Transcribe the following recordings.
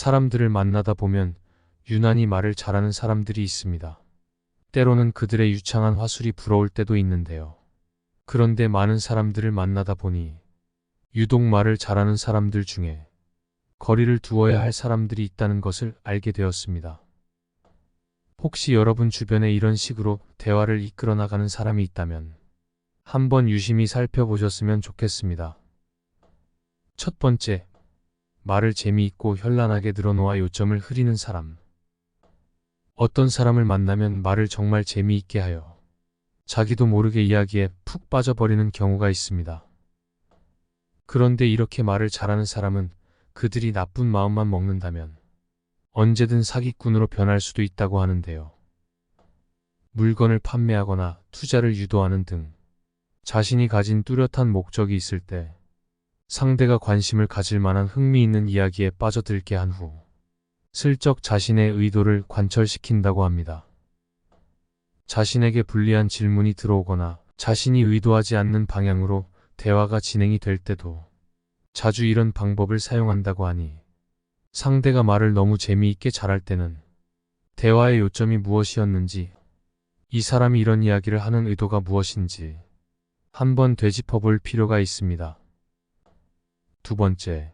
사람들을 만나다 보면 유난히 말을 잘하는 사람들이 있습니다. 때로는 그들의 유창한 화술이 부러울 때도 있는데요. 그런데 많은 사람들을 만나다 보니 유독 말을 잘하는 사람들 중에 거리를 두어야 할 사람들이 있다는 것을 알게 되었습니다. 혹시 여러분 주변에 이런 식으로 대화를 이끌어 나가는 사람이 있다면 한번 유심히 살펴보셨으면 좋겠습니다. 첫 번째, 말을 재미있고 현란하게 늘어놓아 요점을 흐리는 사람. 어떤 사람을 만나면 말을 정말 재미있게 하여 자기도 모르게 이야기에 푹 빠져버리는 경우가 있습니다. 그런데 이렇게 말을 잘하는 사람은 그들이 나쁜 마음만 먹는다면 언제든 사기꾼으로 변할 수도 있다고 하는데요. 물건을 판매하거나 투자를 유도하는 등 자신이 가진 뚜렷한 목적이 있을 때 상대가 관심을 가질 만한 흥미있는 이야기에 빠져들게 한 후 슬쩍 자신의 의도를 관철시킨다고 합니다. 자신에게 불리한 질문이 들어오거나 자신이 의도하지 않는 방향으로 대화가 진행이 될 때도 자주 이런 방법을 사용한다고 하니 상대가 말을 너무 재미있게 잘할 때는 대화의 요점이 무엇이었는지, 이 사람이 이런 이야기를 하는 의도가 무엇인지 한번 되짚어볼 필요가 있습니다. 두 번째,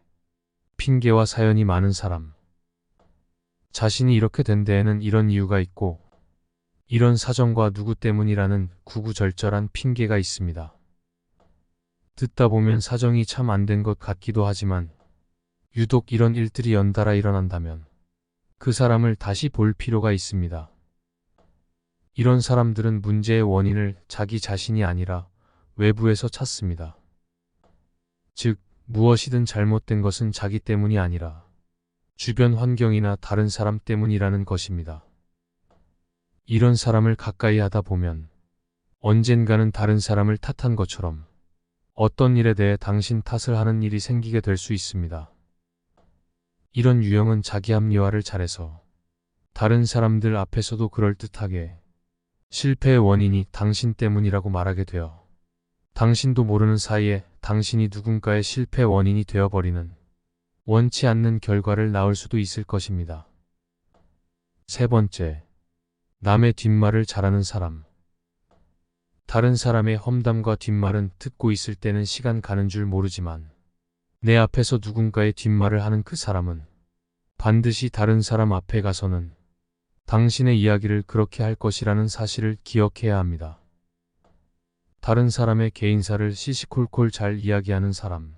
핑계와 사연이 많은 사람. 자신이 이렇게 된 데에는 이런 이유가 있고 이런 사정과 누구 때문이라는 구구절절한 핑계가 있습니다. 듣다 보면 사정이 참 안 된 것 같기도 하지만 유독 이런 일들이 연달아 일어난다면 그 사람을 다시 볼 필요가 있습니다. 이런 사람들은 문제의 원인을 자기 자신이 아니라 외부에서 찾습니다. 즉, 무엇이든 잘못된 것은 자기 때문이 아니라 주변 환경이나 다른 사람 때문이라는 것입니다. 이런 사람을 가까이 하다 보면 언젠가는 다른 사람을 탓한 것처럼 어떤 일에 대해 당신 탓을 하는 일이 생기게 될 수 있습니다. 이런 유형은 자기 합리화를 잘해서 다른 사람들 앞에서도 그럴듯하게 실패의 원인이 당신 때문이라고 말하게 되어 당신도 모르는 사이에 당신이 누군가의 실패 원인이 되어버리는 원치 않는 결과를 낳을 수도 있을 것입니다. 세 번째, 남의 뒷말을 잘하는 사람. 다른 사람의 험담과 뒷말은 듣고 있을 때는 시간 가는 줄 모르지만 내 앞에서 누군가의 뒷말을 하는 그 사람은 반드시 다른 사람 앞에 가서는 당신의 이야기를 그렇게 할 것이라는 사실을 기억해야 합니다. 다른 사람의 개인사를 시시콜콜 잘 이야기하는 사람.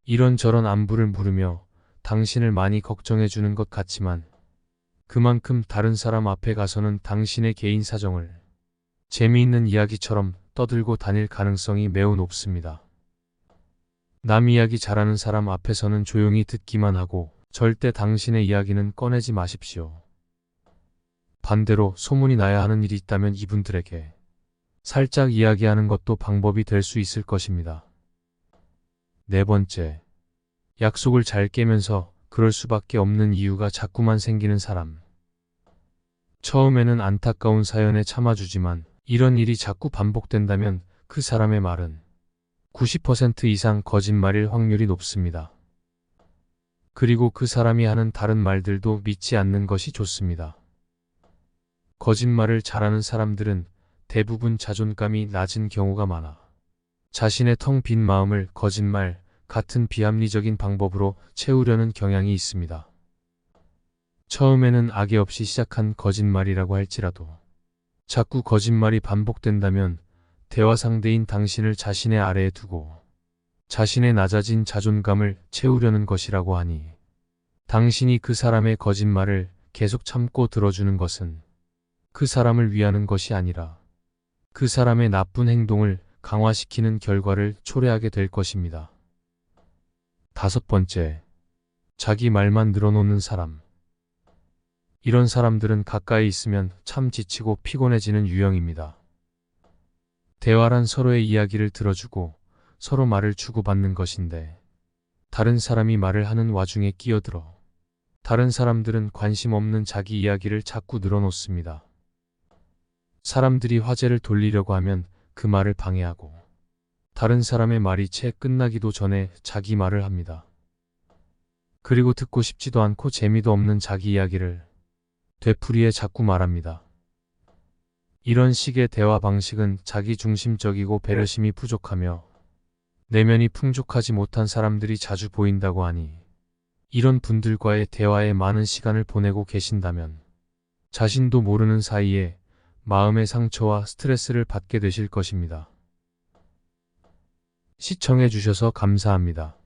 이런저런 안부를 물으며 당신을 많이 걱정해 주는 것 같지만 그만큼 다른 사람 앞에 가서는 당신의 개인 사정을 재미있는 이야기처럼 떠들고 다닐 가능성이 매우 높습니다. 남 이야기 잘하는 사람 앞에서는 조용히 듣기만 하고 절대 당신의 이야기는 꺼내지 마십시오. 반대로 소문이 나야 하는 일이 있다면 이분들에게 살짝 이야기하는 것도 방법이 될 수 있을 것입니다. 네 번째, 약속을 잘 깨면서 그럴 수밖에 없는 이유가 자꾸만 생기는 사람. 처음에는 안타까운 사연에 참아주지만 이런 일이 자꾸 반복된다면 그 사람의 말은 90% 이상 거짓말일 확률이 높습니다. 그리고 그 사람이 하는 다른 말들도 믿지 않는 것이 좋습니다. 거짓말을 잘하는 사람들은 대부분 자존감이 낮은 경우가 많아 자신의 텅 빈 마음을 거짓말 같은 비합리적인 방법으로 채우려는 경향이 있습니다. 처음에는 악의 없이 시작한 거짓말이라고 할지라도 자꾸 거짓말이 반복된다면 대화 상대인 당신을 자신의 아래에 두고 자신의 낮아진 자존감을 채우려는 것이라고 하니 당신이 그 사람의 거짓말을 계속 참고 들어주는 것은 그 사람을 위하는 것이 아니라 그 사람의 나쁜 행동을 강화시키는 결과를 초래하게 될 것입니다. 다섯 번째, 자기 말만 늘어놓는 사람. 이런 사람들은 가까이 있으면 참 지치고 피곤해지는 유형입니다. 대화란 서로의 이야기를 들어주고 서로 말을 주고받는 것인데 다른 사람이 말을 하는 와중에 끼어들어 다른 사람들은 관심 없는 자기 이야기를 자꾸 늘어놓습니다. 사람들이 화제를 돌리려고 하면 그 말을 방해하고 다른 사람의 말이 채 끝나기도 전에 자기 말을 합니다. 그리고 듣고 싶지도 않고 재미도 없는 자기 이야기를 되풀이해 자꾸 말합니다. 이런 식의 대화 방식은 자기 중심적이고 배려심이 부족하며 내면이 풍족하지 못한 사람들이 자주 보인다고 하니 이런 분들과의 대화에 많은 시간을 보내고 계신다면 자신도 모르는 사이에 마음의 상처와 스트레스를 받게 되실 것입니다. 시청해 주셔서 감사합니다.